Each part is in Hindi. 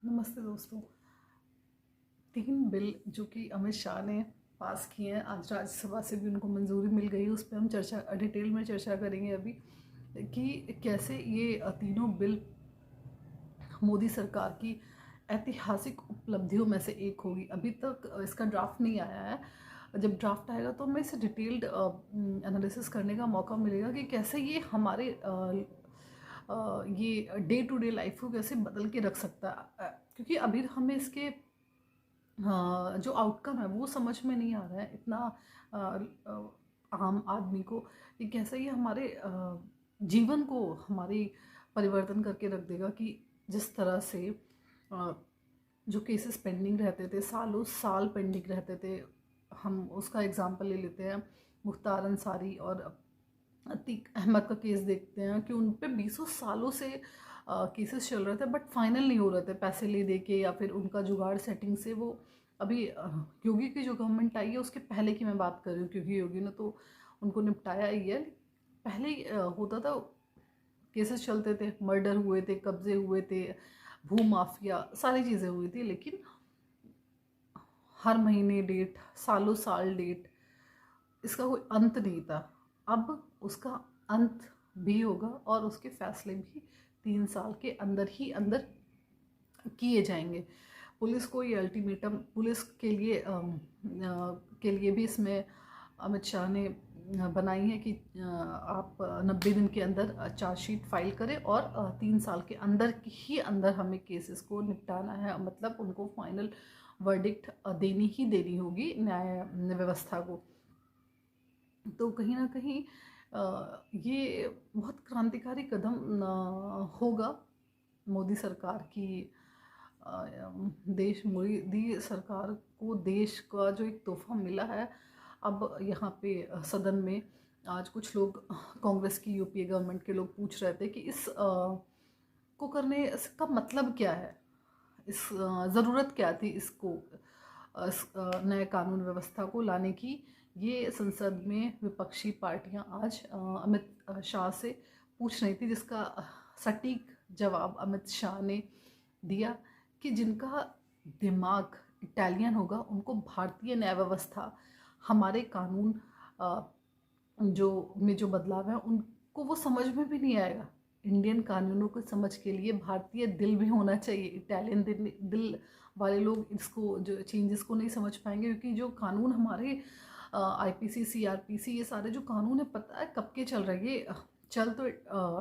नमस्ते दोस्तों। 3 बिल जो कि अमित शाह ने पास किए हैं, आज राज्यसभा से भी उनको मंजूरी मिल गई। उस पर हम डिटेल में चर्चा करेंगे अभी कि कैसे ये तीनों बिल मोदी सरकार की ऐतिहासिक उपलब्धियों में से एक होगी। अभी तक इसका ड्राफ्ट नहीं आया है। जब ड्राफ्ट आएगा तो हमें इसे डिटेल्ड एनालिसिस करने का मौका मिलेगा कि कैसे ये हमारे ये डे टू डे लाइफ को कैसे बदल के रख सकता है। क्योंकि अभी हमें इसके जो आउटकम है वो समझ में नहीं आ रहा है इतना आम आदमी को कि कैसे ये हमारे जीवन को हमारी परिवर्तन करके रख देगा। कि जिस तरह से जो केसेस पेंडिंग रहते थे, सालों साल पेंडिंग रहते थे, हम उसका एग्जांपल ले लेते हैं मुख्तार अंसारी और अतीक अहमद का केस देखते हैं कि उन पे 20 सालों से केसेस चल रहे थे बट फाइनल नहीं हो रहे थे पैसे ले दे के या फिर उनका जुगाड़ सेटिंग से। वो अभी योगी की जो गवर्नमेंट आई है उसके पहले की मैं बात कर रही हूँ, क्योंकि योगी ने तो उनको निपटाया ही है। पहले होता था, केसेस चलते थे, मर्डर हुए थे, कब्जे हुए थे, भू माफिया, सारी चीज़ें हुई थी, लेकिन हर महीने डेट, सालों साल डेट, इसका कोई अंत नहीं था। अब उसका अंत भी होगा और उसके फैसले भी 3 साल के अंदर ही अंदर किए जाएंगे। पुलिस को ये अल्टीमेटम, पुलिस के लिए भी इसमें अमित शाह ने बनाई है कि आप 90 दिन के अंदर चार्जशीट फाइल करें और 3 साल के अंदर ही अंदर हमें केसेस को निपटाना है। मतलब उनको फाइनल वर्डिक्ट देनी ही देनी होगी न्याय व्यवस्था को। तो कहीं ना कहीं ये बहुत क्रांतिकारी कदम होगा मोदी सरकार की। मोदी सरकार को देश का जो एक तोहफा मिला है। अब यहाँ पे सदन में आज कुछ लोग, कांग्रेस की यूपीए गवर्नमेंट के लोग पूछ रहे थे कि इस को करने इसका मतलब क्या है, इस ज़रूरत क्या थी इसको, इस नए कानून व्यवस्था को लाने की। ये संसद में विपक्षी पार्टियां आज अमित शाह से पूछ रही थी, जिसका सटीक जवाब अमित शाह ने दिया कि जिनका दिमाग इटालियन होगा उनको भारतीय न्याय व्यवस्था, हमारे कानून जो बदलाव है उनको वो समझ में भी नहीं आएगा। इंडियन कानूनों को समझ के लिए भारतीय दिल भी होना चाहिए। इटालियन दिल वाले लोग इसको, जो चेंजेस को नहीं समझ पाएंगे, क्योंकि जो कानून हमारे आईपीसी, सीआरपीसी, ये सारे जो कानून है पता है कब के चल रहे हैं। ये चल तो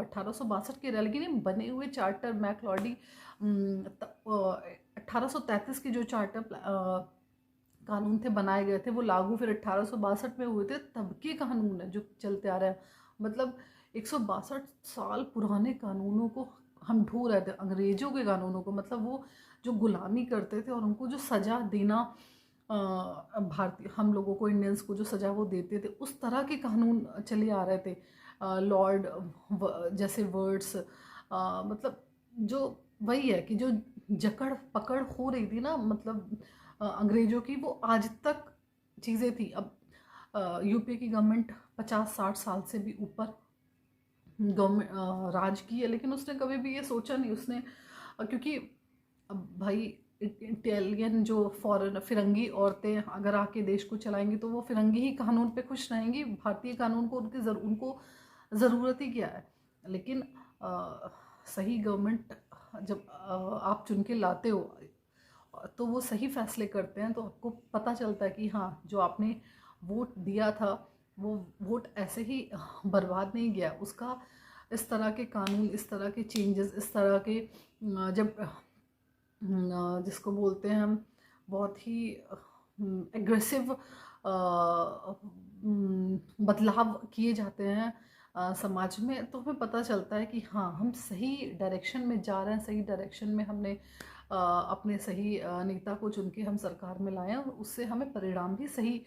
1862 के रह, लेकिन बने हुए चार्टर मैक्लॉडी 1833 के जो चार्टर कानून थे बनाए गए थे वो लागू फिर 1862 में हुए थे, तब के कानून है जो चलते आ रहे हैं। मतलब 162 साल पुराने कानूनों को हम ढो रहे थे, अंग्रेजों के कानूनों को। मतलब वो जो गुलामी करते थे और उनको जो सज़ा देना, भारतीय हम लोगों को, इंडियंस को जो सज़ा वो देते थे, उस तरह के कानून चले आ रहे थे। लॉर्ड जैसे वर्ड्स, मतलब जो वही है कि जो जकड़ पकड़ हो रही थी ना, मतलब अंग्रेजों की, वो आज तक चीज़ें थी। अब यूपी की गवर्नमेंट 50-60 साल से भी ऊपर गवर्नमेंट राज की है, लेकिन उसने कभी भी ये सोचा नहीं उसने, क्योंकि अब भाई इटालियन जो फॉरेन फिरंगी औरतें अगर आके देश को चलाएंगी तो वो फिरंगी ही कानून पे खुश रहेंगी, भारतीय कानून को उनको ज़रूरत ही क्या है। लेकिन सही गवर्नमेंट जब आप चुन के लाते हो तो वो सही फैसले करते हैं, तो आपको पता चलता है कि हाँ, जो आपने वोट दिया था वो वोट ऐसे ही बर्बाद नहीं गया। उसका इस तरह के कानून, इस तरह के चेंजेस, इस तरह के जब जिसको बोलते हैं हम बहुत ही एग्रेसिव बदलाव किए जाते हैं समाज में, तो हमें पता चलता है कि हाँ, हम सही डायरेक्शन में जा रहे हैं। सही डायरेक्शन में हमने अपने सही नेता को चुन के हम सरकार में लाए हैं और उससे हमें परिणाम भी सही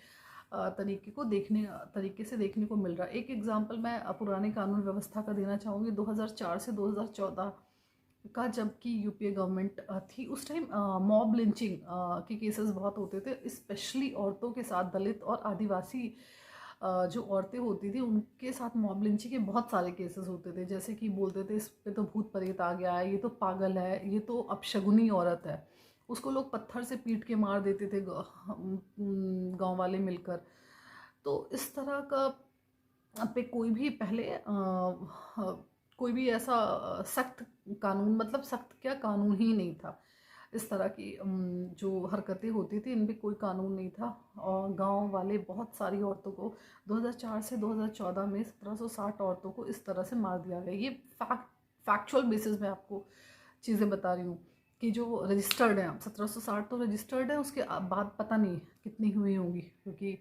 तरीके से देखने को मिल रहा है। एक एग्जांपल मैं पुराने कानून व्यवस्था का देना चाहूँगी। 2004 से 2014 का जबकि यूपीए गवर्नमेंट थी, उस टाइम मॉब लिंचिंग के केसेस बहुत होते थे, स्पेशली औरतों के साथ, दलित और आदिवासी जो औरतें होती थी उनके साथ मॉब लिंचिंग के बहुत सारे केसेस होते थे। जैसे कि बोलते थे इस पे तो भूत प्रेत आ गया है, ये तो पागल है, ये तो अपशगुनी औरत है। उसको लोग पत्थर से पीट के मार देते थे गांव वाले मिलकर। तो इस तरह का पे कोई भी पहले कोई भी ऐसा सख्त कानून, मतलब सख्त क्या, कानून ही नहीं था। इस तरह की जो हरकतें होती थी इन पे कोई कानून नहीं था। और गांव वाले बहुत सारी औरतों को 2004 से 2014 में 1760 औरतों को इस तरह से मार दिया गया। ये फैक्चुअल बेसिस में आपको चीज़ें बता रही हूँ कि जो रजिस्टर्ड है, 1760 तो रजिस्टर्ड है, उसके बाद पता नहीं कितनी हुई होंगी, क्योंकि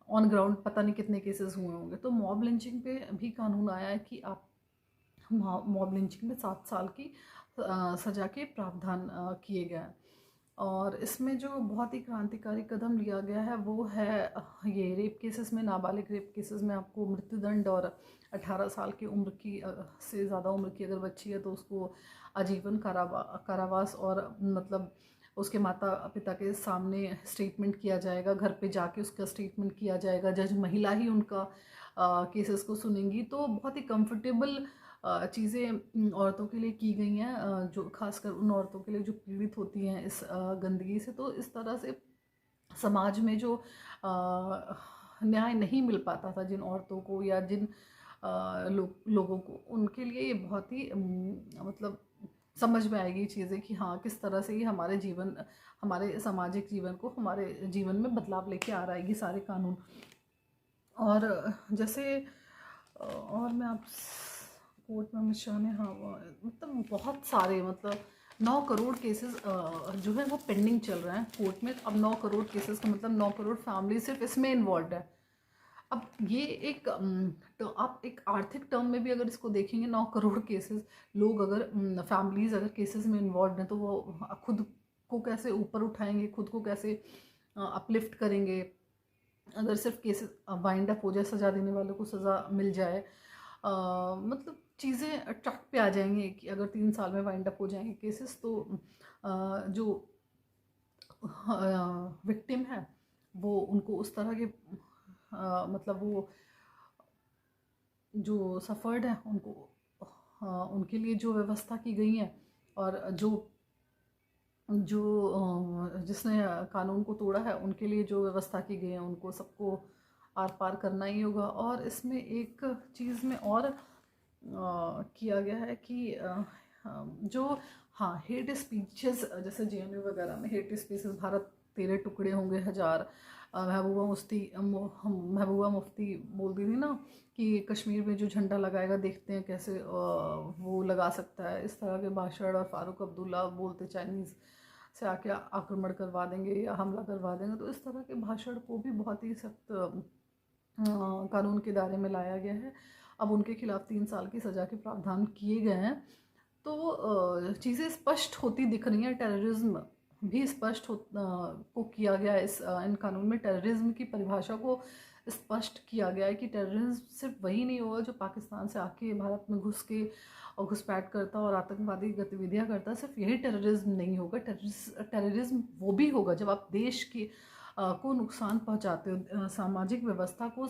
ऑन ग्राउंड पता नहीं कितने केसेस हुए होंगे। तो मॉब लिंचिंग पे भी कानून आया है कि आप मॉब लिंचिंग में 7 साल की सज़ा के प्रावधान किए गए हैं। और इसमें जो बहुत ही क्रांतिकारी कदम लिया गया है वो है ये रेप केसेस में, नाबालिग रेप केसेस में आपको मृत्युदंड, और 18 साल की उम्र की से ज़्यादा उम्र की अगर बच्ची है तो उसको आजीवन कारावास, और मतलब उसके माता पिता के सामने स्टेटमेंट किया जाएगा, घर पे जाके उसका स्टेटमेंट किया जाएगा, जज महिला ही उनका केसेस को सुनेंगी। तो बहुत ही कंफर्टेबल चीज़ें औरतों के लिए की गई हैं, जो खासकर उन औरतों के लिए जो पीड़ित होती हैं इस गंदगी से। तो इस तरह से समाज में जो न्याय नहीं मिल पाता था जिन औरतों को या जिन लोगों को, उनके लिए ये बहुत ही मतलब समझ में आएगी चीज़ें कि हाँ किस तरह से ये हमारे जीवन, हमारे सामाजिक जीवन को, हमारे जीवन में बदलाव लेके आ रहा है ये सारे कानून। और जैसे और मैं आप कोर्ट में मिश्रा ने, हाँ मतलब बहुत सारे, मतलब 9 करोड़ केसेस जो है वो पेंडिंग चल रहे हैं कोर्ट में। अब 9 करोड़ केसेस का मतलब 9 करोड़ फैमिली सिर्फ इसमें इन्वॉल्व है। अब ये एक तो आप एक आर्थिक टर्म में भी अगर इसको देखेंगे, 9 करोड़ केसेस लोग अगर फैमिलीज अगर केसेस में इन्वॉल्व हैं तो वो खुद को कैसे ऊपर उठाएंगे, खुद को कैसे अपलिफ्ट करेंगे। अगर सिर्फ केसेस वाइंड अप हो जाए, सज़ा देने वालों को सज़ा मिल जाए, मतलब चीज़ें ट्रैक पे आ जाएंगी कि अगर 3 साल में वाइंड अप हो जाएंगे केसेस, तो जो विक्टिम है वो उनको उस तरह के मतलब वो जो सफ़र्ड है उनको उनके लिए जो व्यवस्था की गई है, और जो जो जिसने कानून को तोड़ा है उनके लिए जो व्यवस्था की गई है, उनको सबको आर पार करना ही होगा। और इसमें एक चीज़ में और किया गया है कि जो हाँ हेट स्पीचेस, जैसे जेएनयू वगैरह में हेट स्पीचेस, भारत तेरे टुकड़े होंगे हजार, महबूबा मुफ्ती बोलती थी ना कि कश्मीर में जो झंडा लगाएगा देखते हैं कैसे वो लगा सकता है, इस तरह के भाषण। और फारूक अब्दुल्ला बोलते चाइनीज़ से आके आक्रमण करवा देंगे या हमला करवा देंगे। तो इस तरह के भाषण को भी बहुत ही सख्त कानून के दायरे में लाया गया है। अब उनके खिलाफ 3 साल की सज़ा के प्रावधान किए गए हैं। तो चीज़ें स्पष्ट होती दिख रही हैं। टेररिज्म भी स्पष्ट को किया गया है इन कानून में। टेररिज्म की परिभाषा को स्पष्ट किया गया है कि टेररिज्म सिर्फ वही नहीं होगा जो पाकिस्तान से आके भारत में घुस के और घुसपैठ करता और आतंकवादी गतिविधियां करता। सिर्फ यही टेररिज्म नहीं होगा, टेररिज्म वो भी होगा जब आप देश की को नुकसान पहुंचाते हो, सामाजिक व्यवस्था को,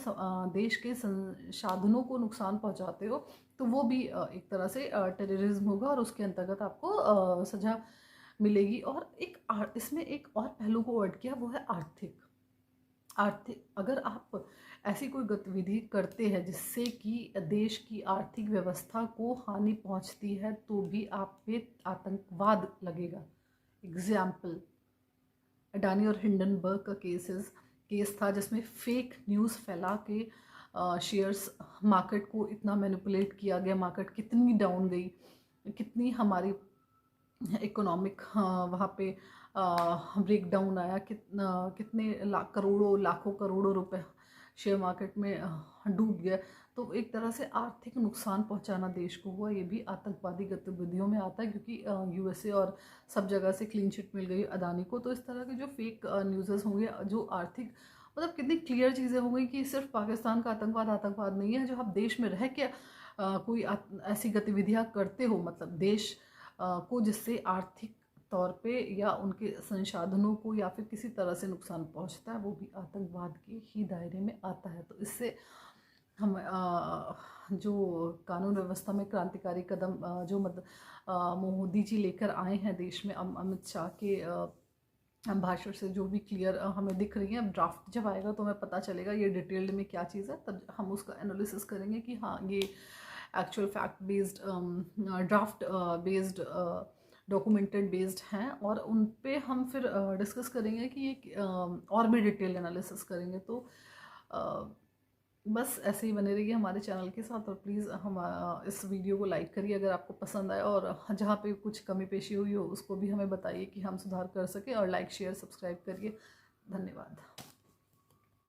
देश के संसाधनों को नुकसान पहुंचाते हो, तो वो भी एक तरह से टेररिज्म होगा और उसके अंतर्गत आपको सज़ा मिलेगी। और इसमें एक और पहलू को ऐड किया, वो है आर्थिक। अगर आप ऐसी कोई गतिविधि करते हैं जिससे कि देश की आर्थिक व्यवस्था को हानि पहुंचती है, तो भी आप पे आतंकवाद लगेगा। एग्जाम्पल, अडानी और हिंडनबर्ग का केस था जिसमें फेक न्यूज़ फैला के शेयर्स मार्केट को इतना मैनिपुलेट किया गया, मार्केट कितनी डाउन गई, कितनी हमारी इकोनॉमिक वहाँ पे ब्रेकडाउन आया, कितने करोड़ों लाखों करोड़ों रुपए शेयर मार्केट में डूब गया। तो एक तरह से आर्थिक नुकसान पहुंचाना देश को हुआ। ये भी आतंकवादी गतिविधियों में आता है, क्योंकि यूएसए और सब जगह से क्लीन चिट मिल गई अदानी को। तो इस तरह के जो फेक न्यूज़ होंगे, जो आर्थिक, मतलब कितनी क्लियर चीज़ें हो गई कि सिर्फ पाकिस्तान का आतंकवाद नहीं है। जो आप देश में रह के कोई ऐसी गतिविधियाँ करते हो, मतलब देश को जिससे आर्थिक तौर पे या उनके संसाधनों को या फिर किसी तरह से नुकसान पहुंचता है, वो भी आतंकवाद के ही दायरे में आता है। तो इससे हम जो कानून व्यवस्था में क्रांतिकारी कदम जो मोदी जी लेकर आए हैं देश में, अमित शाह के भाषण से जो भी क्लियर हमें दिख रही है। अब ड्राफ्ट जब आएगा तो हमें पता चलेगा ये डिटेल्ड में क्या चीज़ है, तब हम उसका एनालिसिस करेंगे कि हाँ ये actual fact based draft based documented based हैं, और उन पे हम फिर डिस्कस करेंगे कि ये और भी डिटेल एनालिसिस करेंगे। तो बस ऐसे ही बने रहिए हमारे चैनल के साथ, और प्लीज़ हम इस वीडियो को लाइक करिए अगर आपको पसंद आया, और जहाँ पे कुछ कमी पेशी हुई हो उसको भी हमें बताइए कि हम सुधार कर सकें, और लाइक शेयर सब्सक्राइब करिए। धन्यवाद।